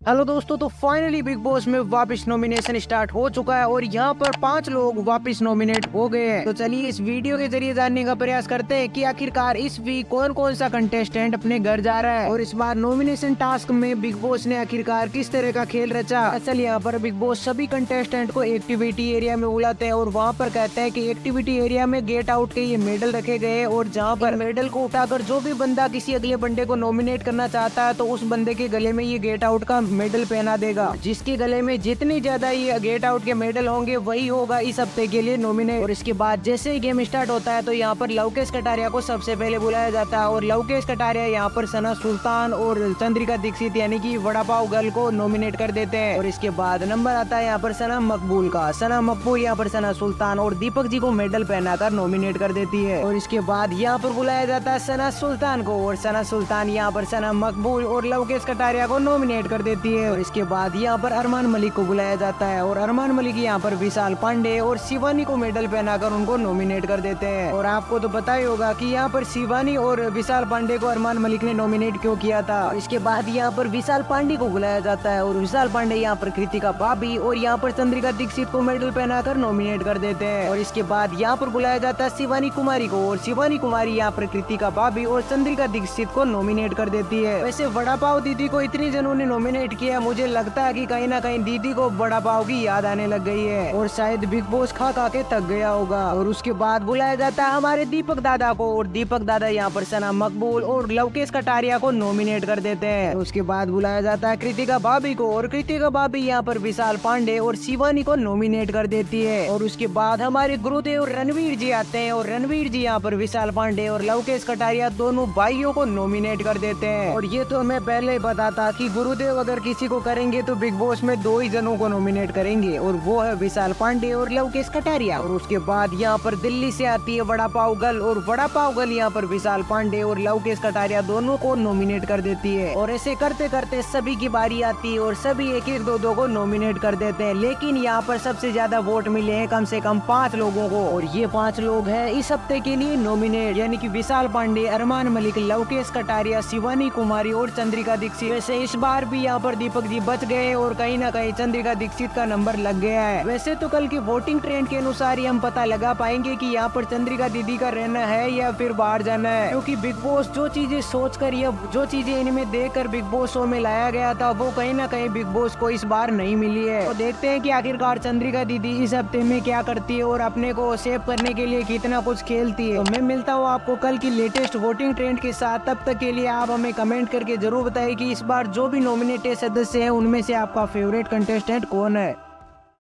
Hello दोस्तों, तो finally big boss में वापस नॉमिनेशन स्टार्ट हो चुका है और यहाँ पर 5 लोग वापस नॉमिनेट हो गए हैं। तो चलिए इस वीडियो के जरिए जानने का प्रयास करते हैं कि आखिरकार इस वीक कौन कौन सा कंटेस्टेंट अपने घर जा रहा है और इस बार नॉमिनेशन टास्क में बिग बॉस ने आखिरकार किस तरह का खेल रचा। असल यहाँ पर बिग बॉस सभी कंटेस्टेंट को एक्टिविटी एरिया में बुलाते हैं और वहाँ पर कहते हैं कि एक्टिविटी एरिया में गेट आउट के ये मेडल रखे गए और जहाँ पर मेडल को उठाकर जो भी बंदा किसी अगले बंदे को नॉमिनेट करना चाहता है तो उस बंदे के गले में ये गेट आउट का मेडल पहना देगा। जिसके गले में जितनी ज्यादा ये गेट आउट के मेडल होंगे वही होगा इस हफ्ते के लिए नॉमिनेट। और इसके बाद जैसे ही गेम स्टार्ट होता है तो यहाँ पर लवकेश कटारिया को सबसे पहले बुलाया जाता है और लवकेश कटारिया यहाँ पर सना सुल्तान और चंद्रिका दीक्षित यानी कि वड़ा पाव गर्ल को नॉमिनेट कर देते हैं। और इसके बाद नंबर आता है यहाँ पर सना मकबूल का। सना मकबूल यहाँ पर सना सुल्तान और दीपक जी को मेडल पहनाकर नॉमिनेट कर देती है। और इसके बाद यहाँ पर बुलाया जाता है सना सुल्तान को और सना सुल्तान यहाँ पर सना मकबूल और लवकेश कटारिया को नॉमिनेट कर देती है। और इसके बाद यहाँ पर अरमान मलिक को बुलाया जाता है और अरमान मलिक यहाँ पर विशाल पांडे और शिवानी को मेडल पहनाकर उनको नॉमिनेट कर देते हैं। और आपको तो पता ही होगा कि यहाँ पर शिवानी और विशाल पांडे को अरमान मलिक ने नॉमिनेट क्यों किया था। इसके बाद यहाँ पर विशाल पांडे को बुलाया जाता है और विशाल पांडे यहाँ पर कृतिका भाभी और यहाँ पर चंद्रिका दीक्षित को मेडल पहनाकर नॉमिनेट कर देते हैं। और इसके बाद यहाँ पर बुलाया जाता है शिवानी कुमारी को और शिवानी कुमारी यहाँ पर कृतिका भाभी और चंद्रिका दीक्षित को नॉमिनेट कर देती है। वैसे वड़ा पाव दीदी को इतनी जनों ने नॉमिनेट किया, मुझे लगता है कि कहीं ना कहीं दीदी को बड़ा पाव की याद आने लग गई है और शायद बिग बॉस खा खा के थक गया होगा। और उसके बाद बुलाया जाता है हमारे दीपक दादा को और दीपक दादा यहाँ पर सना मकबूल और लवकेश कटारिया को नॉमिनेट कर देते हैं। उसके बाद बुलाया जाता है कृतिका भाभी को और कृतिका भाभी यहाँ पर विशाल पांडे और शिवानी को नॉमिनेट कर देती है। और उसके बाद हमारे गुरुदेव रणवीर जी आते हैं और रणवीर जी यहाँ पर विशाल पांडे और लवकेश कटारिया दोनों भाइयों को नॉमिनेट कर देते हैं। और ये तो मैं पहले ही बता था कि गुरुदेव अगर किसी को करेंगे तो बिग बॉस में 2 ही जनों को नॉमिनेट करेंगे और वो है विशाल पांडे और लवकेश कटारिया। और उसके बाद यहाँ पर दिल्ली से आती है वड़ा पाव गर्ल और वड़ा पाव गर्ल यहाँ पर विशाल पांडे और लवकेश कटारिया दोनों को नॉमिनेट कर देती है। और ऐसे करते करते सभी की बारी आती है और सभी एक एक दो को नॉमिनेट कर देते हैं। लेकिन यहाँ पर सबसे ज्यादा वोट मिले हैं कम से कम 5 लोगों को और ये 5 लोग हैं इस हफ्ते के लिए नॉमिनेट, यानी कि विशाल पांडे, अरमान मलिक, लवकेश कटारिया, शिवानी कुमारी और चंद्रिका दीक्षित। वैसे इस बार भी यहाँ पर दीपक जी बच गए और कहीं ना कहीं चंद्रिका दीक्षित का नंबर लग गया है। वैसे तो कल की वोटिंग ट्रेंड के अनुसार ही हम पता लगा पाएंगे कि यहाँ पर चंद्रिका दीदी का रहना है या फिर बाहर जाना है, क्योंकि बिग बॉस जो चीजें सोच कर या जो चीजें इनमें देखकर बिग बॉस शो में लाया गया था वो कहीं ना कहीं बिग बॉस को इस बार नहीं मिली है। तो देखते हैं कि आखिरकार चंद्रिका दीदी इस हफ्ते में क्या करती है और अपने को सेव करने के लिए कितना कुछ खेलती है। तो मैं मिलता हूँ आपको कल की लेटेस्ट वोटिंग ट्रेंड के साथ। तब तक के लिए आप हमें कमेंट करके जरूर बताइए कि इस बार जो भी नॉमिनेटेड सदस्य हैं उनमें से आपका फेवरेट कंटेस्टेंट कौन है।